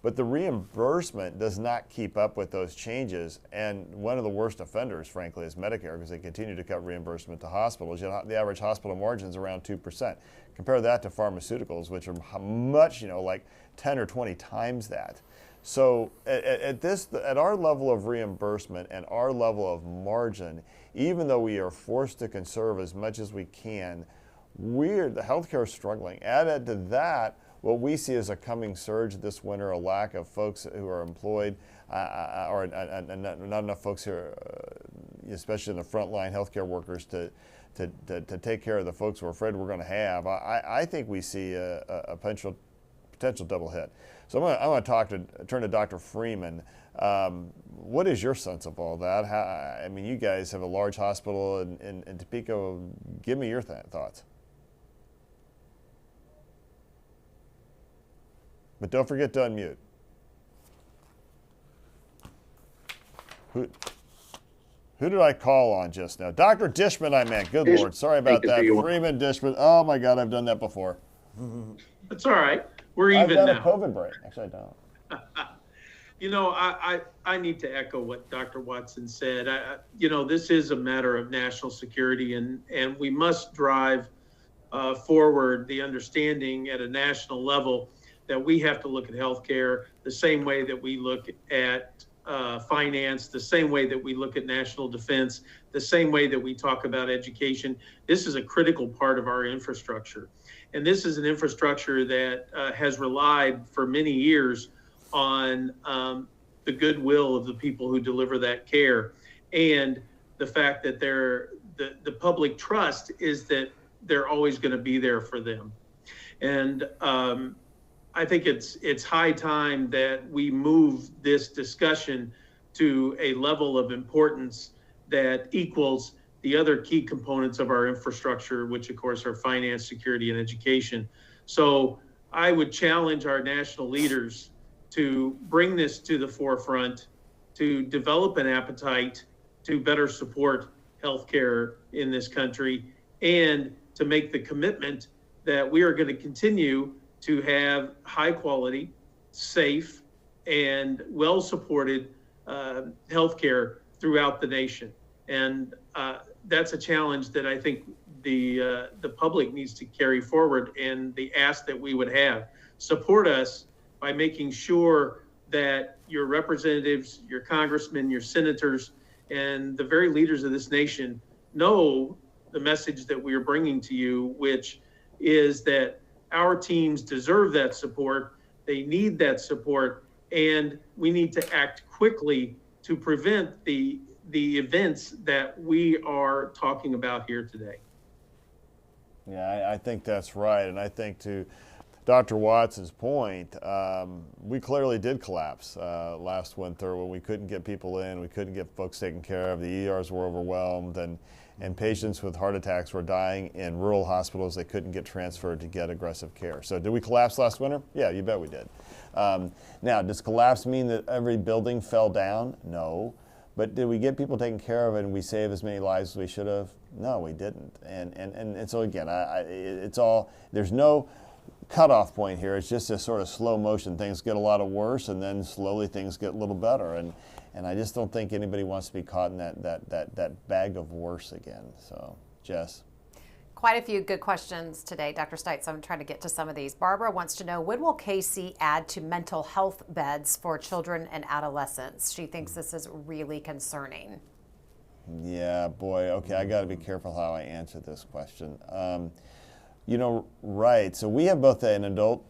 But the reimbursement does not keep up with those changes. And one of the worst offenders, frankly, is Medicare, because they continue to cut reimbursement to hospitals. The average hospital margin is around 2%. Compare that to pharmaceuticals, which are much, like 10 or 20 times that. So at our level of reimbursement and our level of margin, even though we are forced to conserve as much as we can, the healthcare is struggling. Added to that, what we see is a coming surge this winter, a lack of folks who are employed, or not enough folks here, especially in the frontline healthcare workers, to take care of the folks we're afraid we're going to have. I think we see a potential double hit. So I'm going to turn to Dr. Freeman. What is your sense of all that? You guys have a large hospital in Topeka. Give me your thoughts. But don't forget to unmute. Who did I call on just now? Dr. Dishman, I meant. Good Lord. Sorry about that. Freeman, Dishman. Oh, my God, I've done that before. That's all right. We're even now. I've got a COVID break. Actually, I don't. I need to echo what Dr. Watson said. This is a matter of national security, and we must drive forward the understanding at a national level that we have to look at healthcare the same way that we look at finance, the same way that we look at national defense, the same way that we talk about education. This is a critical part of our infrastructure. And this is an infrastructure that has relied for many years on the goodwill of the people who deliver that care. And the fact that the public trust is that they're always going to be there for them. And I think it's high time that we move this discussion to a level of importance that equals the other key components of our infrastructure, which of course are finance, security, and education. So I would challenge our national leaders to bring this to the forefront, to develop an appetite to better support healthcare in this country, and to make the commitment that we are going to continue to have high quality, safe, and well-supported healthcare throughout the nation. And that's a challenge that I think the public needs to carry forward, and the ask that we would have. Support us by making sure that your representatives, your congressmen, your senators, and the very leaders of this nation know the message that we are bringing to you, which is that our teams deserve that support, they need that support, and we need to act quickly to prevent the events that we are talking about here today. Yeah, I think that's right. And I think to Dr. Watson's point, we clearly did collapse last winter when we couldn't get people in, we couldn't get folks taken care of, the ERs were overwhelmed, and patients with heart attacks were dying in rural hospitals. They couldn't get transferred to get aggressive care. So did we collapse last winter? Yeah, you bet we did. Now, does collapse mean that every building fell down? No. But did we get people taken care of and we save as many lives as we should have? No, we didn't. And so again, it's all, there's no cutoff point here. It's just a sort of slow motion. Things get a lot worse, and then slowly things get a little better. And I just don't think anybody wants to be caught in that bag of worse again. So, Jess. Quite a few good questions today, Dr. Stites. I'm trying to get to some of these. Barbara wants to know, when will KC add to mental health beds for children and adolescents? She thinks this is really concerning. Yeah, boy. Okay, I got to be careful how I answer this question. You know, right. So we have both an adult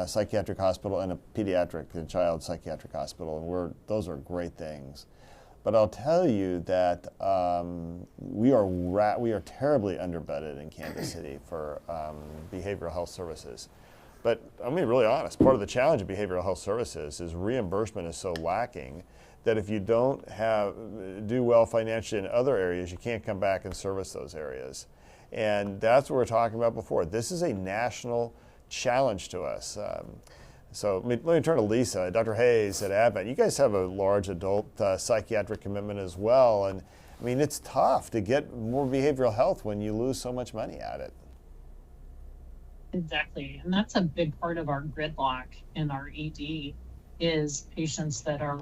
psychiatric hospital and a pediatric and child psychiatric hospital, and those are great things. But I'll tell you that we are terribly underbedded in Kansas City for behavioral health services. But I'm being really honest. Part of the challenge of behavioral health services is reimbursement is so lacking that if you don't do well financially in other areas, you can't come back and service those areas. And that's what we were talking about before. This is a national challenge to us. So let me turn to Lisa. Dr. Hayes at Advent, you guys have a large adult psychiatric commitment as well. And I mean, it's tough to get more behavioral health when you lose so much money at it. Exactly. And that's a big part of our gridlock in our ED is patients that are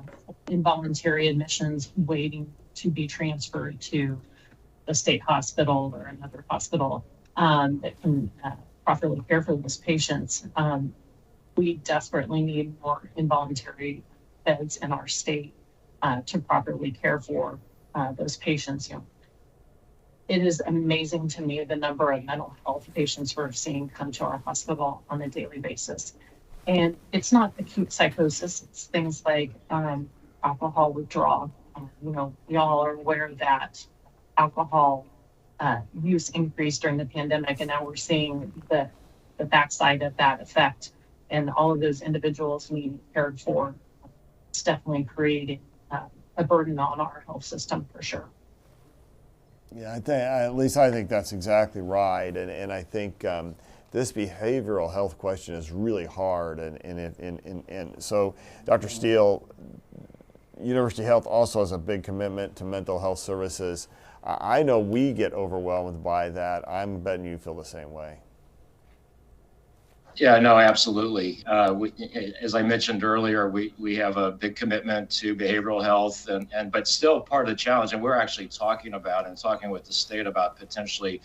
involuntary admissions waiting to be transferred to a state hospital or another hospital that can properly care for those patients. We desperately need more involuntary beds in our state to properly care for those patients. You know, it is amazing to me the number of mental health patients we're seeing come to our hospital on a daily basis. And it's not acute psychosis, it's things like alcohol withdrawal. You know, we all are aware that alcohol use increased during the pandemic, and now we're seeing the backside of that effect. And all of those individuals need cared for. It's definitely creating a burden on our health system for sure. Yeah, at least I think that's exactly right. And I think this behavioral health question is really hard. And so Dr. Steele, University Health also has a big commitment to mental health services. I know we get overwhelmed by that. I'm betting you feel the same way. Yeah, no, absolutely. As I mentioned earlier, we have a big commitment to behavioral health, but still part of the challenge, and we're actually talking with the state about potentially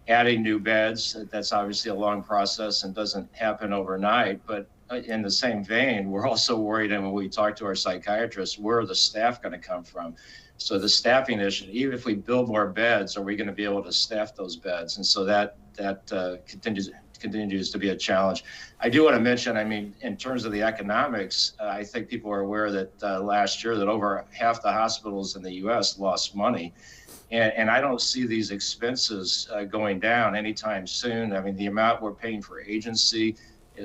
adding new beds. That's obviously a long process and doesn't happen overnight. But in the same vein, we're also worried, and when we talk to our psychiatrists, where are the staff going to come from? So the staffing issue, even if we build more beds, are we going to be able to staff those beds? And so that continues to be a challenge. I do want to mention, I mean, in terms of the economics, I think people are aware that last year that over half the hospitals in the U.S. lost money. And I don't see these expenses going down anytime soon. I mean, the amount we're paying for agency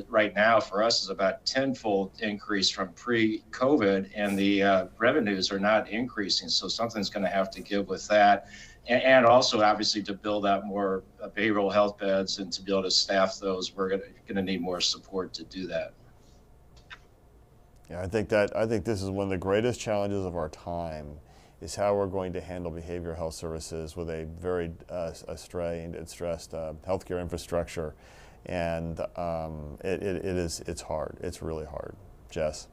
right now for us is about tenfold increase from pre-COVID, and the revenues are not increasing. So something's going to have to give with that. And also, obviously, to build out more behavioral health beds and to be able to staff those, we're going to need more support to do that. Yeah, I think this is one of the greatest challenges of our time, is how we're going to handle behavioral health services with a very strained and stressed healthcare infrastructure, and it's hard. It's really hard. Jess.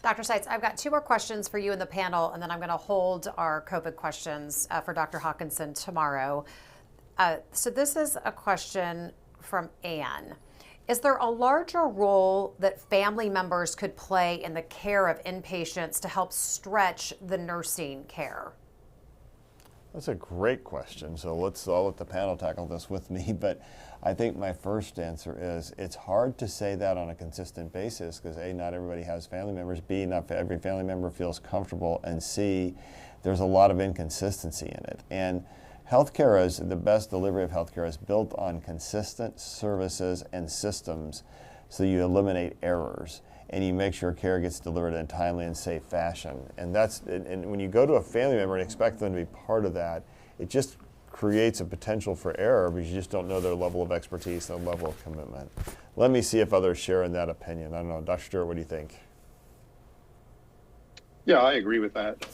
Dr. Stites, I've got two more questions for you in the panel, and then I'm going to hold our COVID questions for Dr. Hawkinson tomorrow. So this is a question from Anne. Is there a larger role that family members could play in the care of inpatients to help stretch the nursing care? That's a great question. So I'll let the panel tackle this with me, but I think my first answer is it's hard to say that on a consistent basis because A, not everybody has family members, B, not every family member feels comfortable, and C, there's a lot of inconsistency in it. And healthcare is the best delivery of healthcare is built on consistent services and systems so you eliminate errors and you make sure care gets delivered in a timely and safe fashion. And when you go to a family member and expect them to be part of that, it just creates a potential for error because you just don't know their level of expertise and level of commitment. Let me see if others share in that opinion. I don't know, Dr. Stewart, what do you think? Yeah, I agree with that.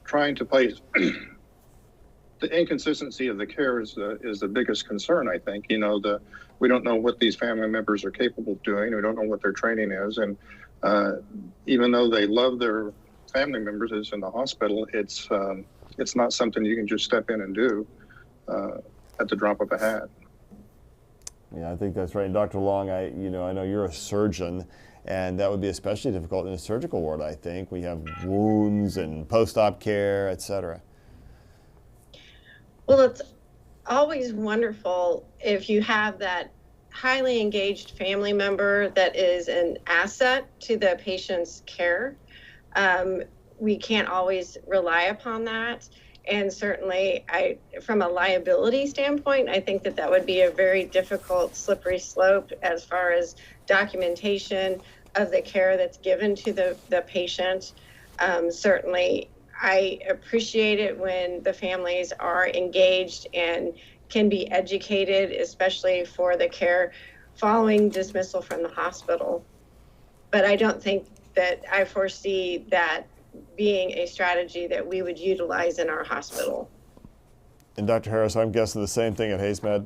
Trying to place the inconsistency of the care is the biggest concern, I think. You know, we don't know what these family members are capable of doing. We don't know what their training is. And even though they love their family members as in the hospital, it's not something you can just step in and do at the drop of a hat. Yeah, I think that's right. And Dr. Long, I know you're a surgeon, and that would be especially difficult in a surgical ward, I think. We have wounds and post-op care, et cetera. Well, it's always wonderful if you have that highly engaged family member that is an asset to the patient's care. We can't always rely upon that. And certainly, from a liability standpoint, I think that would be a very difficult, slippery slope as far as documentation of the care that's given to the patient. Certainly, I appreciate it when the families are engaged and can be educated, especially for the care following dismissal from the hospital. But I don't think that I foresee that being a strategy that we would utilize in our hospital. And Dr. Harris, I'm guessing the same thing at HaysMed?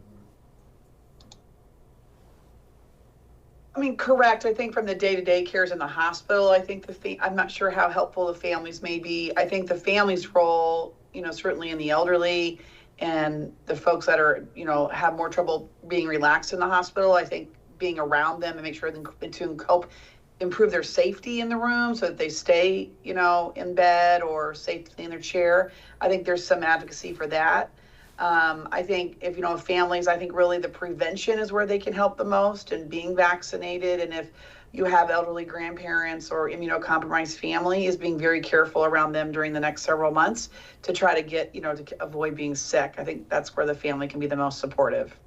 I mean, correct. I think from the day-to-day cares in the hospital, I think I'm not sure how helpful the families may be. I think the family's role, certainly in the elderly and the folks that are, have more trouble being relaxed in the hospital, I think being around them and make sure to help improve their safety in the room so that they stay, in bed or safely in their chair. I think there's some advocacy for that. I think if, families, I think really the prevention is where they can help the most, and being vaccinated. And if you have elderly grandparents or immunocompromised family, is being very careful around them during the next several months to try to get, to avoid being sick. I think that's where the family can be the most supportive.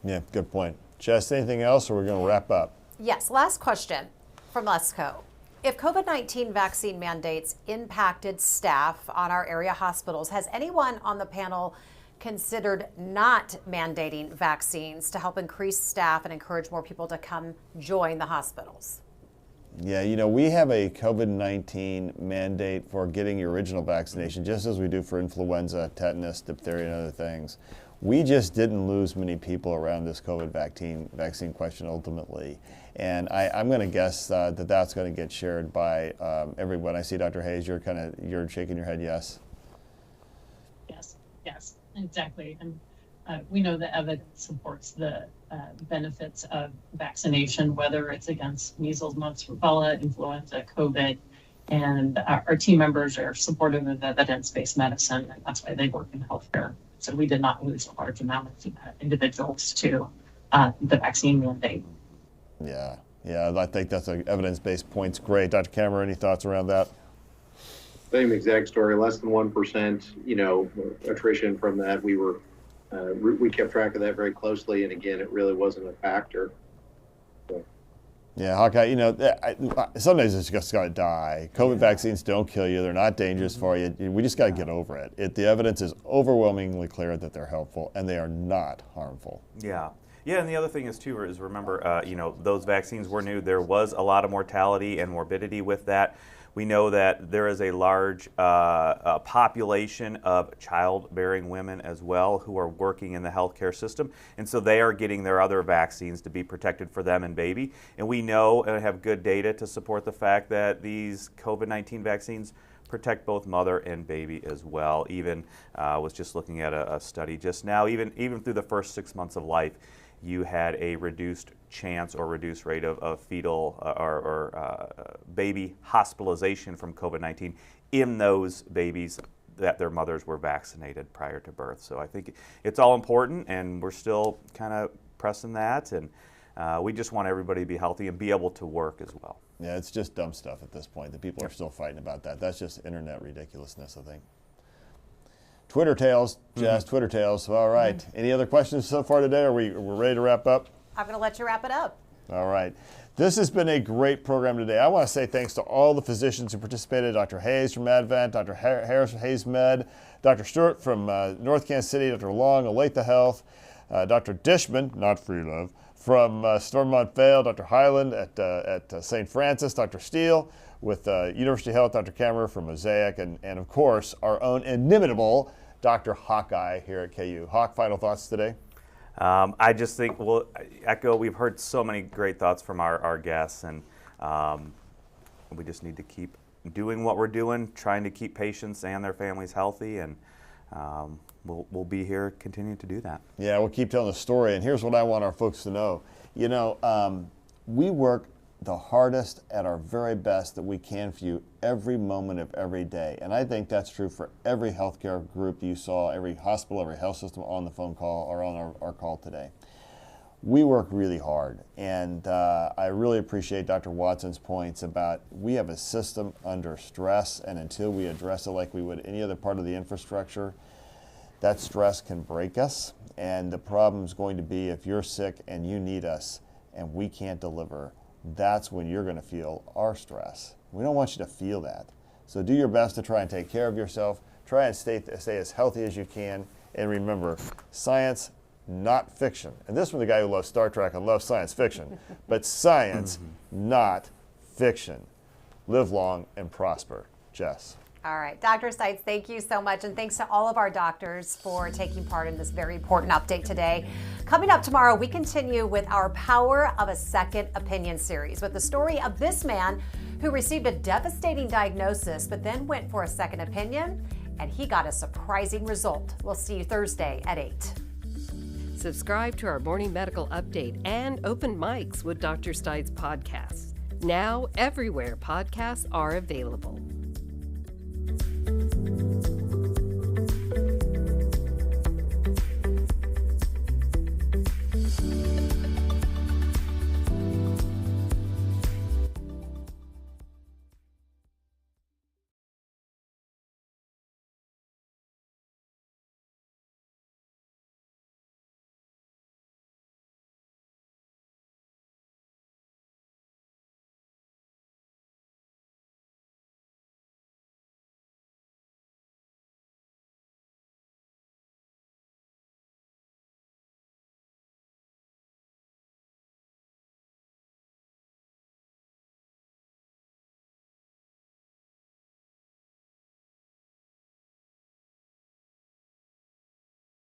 Yeah, good point. Jess, anything else, or we're going to wrap up? Yes, last question from Lesco. If COVID-19 vaccine mandates impacted staff on our area hospitals, has anyone on the panel considered not mandating vaccines to help increase staff and encourage more people to come join the hospitals? Yeah, we have a COVID-19 mandate for getting your original vaccination, just as we do for influenza, tetanus, diphtheria, and other things. We just didn't lose many people around this COVID vaccine question ultimately. And I'm going to guess that that's going to get shared by everyone. I see Dr. Hayes, you're shaking your head yes. Yes, exactly. And we know the evidence supports the benefits of vaccination, whether it's against measles, mumps, rubella, influenza, COVID. And our team members are supportive of evidence-based medicine, and that's why they work in healthcare. So we did not lose a large amount of individuals to the vaccine mandate. Yeah, I think that's an evidence-based point's great. Dr. Kammerer, any thoughts around that? Same exact story, less than 1%, attrition from that. We kept track of that very closely, and again, it really wasn't a factor. So. Yeah, Hawkeye, sometimes it's just got to die. COVID vaccines don't kill you. They're not dangerous for you. We just got to get over it. The evidence is overwhelmingly clear that they're helpful, and they are not harmful. Yeah. Yeah, and the other thing is remember, those vaccines were new. There was a lot of mortality and morbidity with that. We know that there is a large population of childbearing women as well who are working in the healthcare system, and so they are getting their other vaccines to be protected for them and baby. And we know and have good data to support the fact that these COVID-19 vaccines protect both mother and baby as well. Even was just looking at a study just now, even through the first 6 months of life, you had a reduced chance or reduced rate of fetal or baby hospitalization from COVID-19 in those babies that their mothers were vaccinated prior to birth. So I think it's all important, and we're still kind of pressing that, and we just want everybody to be healthy and be able to work as well. Yeah, it's just dumb stuff at this point. The people are still fighting about that. That's just internet ridiculousness, I think. Twitter tales, Jazz, Twitter tales. All right. Any other questions so far today? We're ready to wrap up? I'm going to let you wrap it up. All right. This has been a great program today. I want to say thanks to all the physicians who participated, Dr. Hayes from Advent, Dr. Harris from HaysMed, Dr. Stewart from North Kansas City, Dr. Long, Olathe Health, Dr. Dishman, not Freelove, from Stormont Vale, Dr. Highland at St. Francis, Dr. Steele with University Health, Dr. Kammerer from Mosaic, and of course, our own inimitable Dr. Hawkeye here at KU. Hawk, final thoughts today? I just think we'll echo, we've heard so many great thoughts from our guests, and we just need to keep doing what we're doing, trying to keep patients and their families healthy, and we'll be here continuing to do that. Yeah, we'll keep telling the story, and here's what I want our folks to know. You know, we work the hardest at our very best that we can for you every moment of every day. And I think that's true for every healthcare group you saw, every hospital, every health system on the phone call or on our call today. We work really hard, and I really appreciate Dr. Watson's points about we have a system under stress, and until we address it like we would any other part of the infrastructure, that stress can break us. And the problem is going to be if you're sick and you need us and we can't deliver, that's when you're going to feel our stress. We don't want you to feel that. So do your best to try and take care of yourself. Try and stay as healthy as you can. And remember, science, not fiction. And this from the guy who loves Star Trek and loves science fiction. But science, not fiction. Live long and prosper. Jess. All right, Dr. Stites, thank you so much. And thanks to all of our doctors for taking part in this very important update today. Coming up tomorrow, we continue with our Power of a Second Opinion series with the story of this man who received a devastating diagnosis, but then went for a second opinion, and he got a surprising result. We'll see you Thursday at 8. Subscribe to our morning medical update and open mics with Dr. Stites podcasts. Now, everywhere podcasts are available.